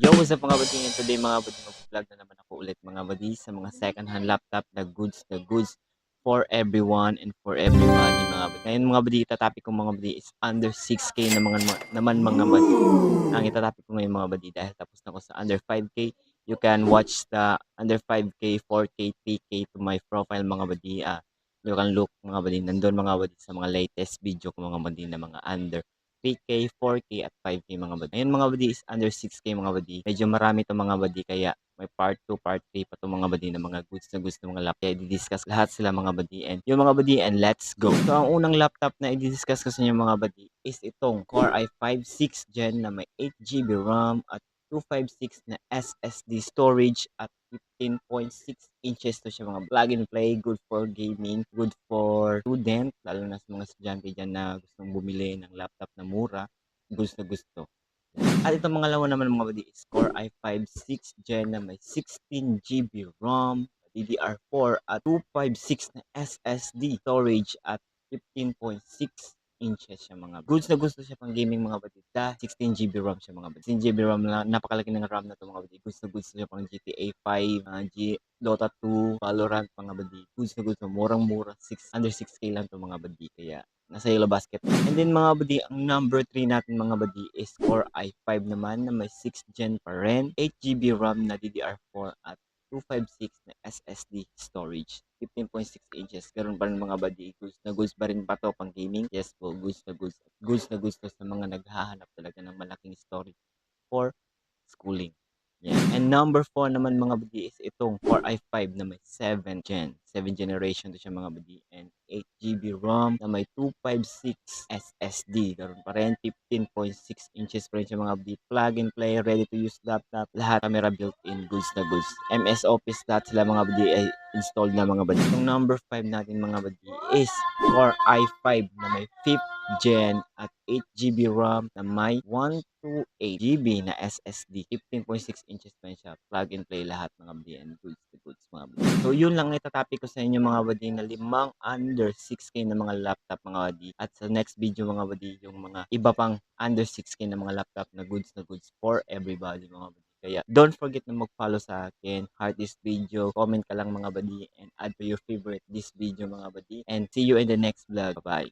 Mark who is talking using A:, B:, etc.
A: Yo, what's up mga buddy? And today mga buddy, mag-vlog na naman ako ulit mga buddy sa mga second-hand laptop na goods for everyone and for everybody mga buddy. Ngayon mga buddy, itatopic ko mga buddy is under 6K naman mga buddy. Ang itatopic ko ngayon mga buddy dahil tapos na ako sa under 5K. You can watch the under 5K, 4K, 3K to my profile mga buddy. You can look mga buddy, nandun mga buddy sa mga latest video ko mga buddy na mga under 3K, 4K at 5K mga buddy. Ngayon mga buddy is under 6K mga buddy. Medyo marami to mga buddy kaya may part 2, part 3 pa to mga buddy na mga goods na gusto mga laptop. Kaya i-discuss lahat sila mga buddy and yung mga buddy and let's go. So ang unang laptop na i-discuss ko sa inyo mga buddy is itong Core i5 6th Gen na may 8GB RAM at 256 na SSD storage at 15.6 inches to siya mga plug and play, good for gaming, good for student, lalo na sa mga estudyante dyan na gustong bumili ng laptop na mura, gusto gusto. At itong mga lawa naman mga buddy is Core i5 6th Gen na may 16GB ROM, DDR4 at 256 na SSD storage at 15.6 inches siya mga goods na gusto siya pang gaming mga buddy. 16GB RAM siya mga buddy. 16GB RAM na napakalaki ng RAM na to mga buddy. Goods na goods siya pang GTA 5, Dota 2, Valorant mga buddy. Goods na goods, murang-mura, under 6K lang to mga buddy. Kaya nasa yellow basket. And then mga buddy, ang number 3 natin mga buddy is Core i5 naman na may 6th Gen pa rin, 8GB RAM na DDR4 at 256 na SSD storage, 15.6 inches. Karon pa rin mga buddy, goods pa rin pa to pang gaming. Yes po, goods na goods. Goods na goods to sa mga naghahanap talaga ng malaking storage for schooling. Yeah. And number 4 naman mga buddy is itong Core i5 na may 7 gen. 7 generation to siya mga buddy. And 8GB ROM na may 256 SSD. Karoon pa rin 15.6 inches pa rin siya mga buddy. Plug and play, ready to use laptop. Lahat camera built-in, goods na goods. MS Office lahat sila mga buddy ay installed na mga buddy. Itong number 5 natin mga buddy is Core i5 na may 5th Gen at 8GB RAM na may 128GB na SSD. 15.6 inches pa siya. Plug and play lahat mga buddy and goods to goods mga buddy. So yun lang itatopic ko sa inyo mga buddy na limang under 6K na mga laptop mga buddy. At sa next video mga buddy yung mga iba pang under 6K na mga laptop na goods for everybody mga buddy. Kaya don't forget na mag-follow sa akin, heart this video, comment ka lang mga buddy, and add to your favorite this video mga buddy. And see you in the next vlog. Bye-bye.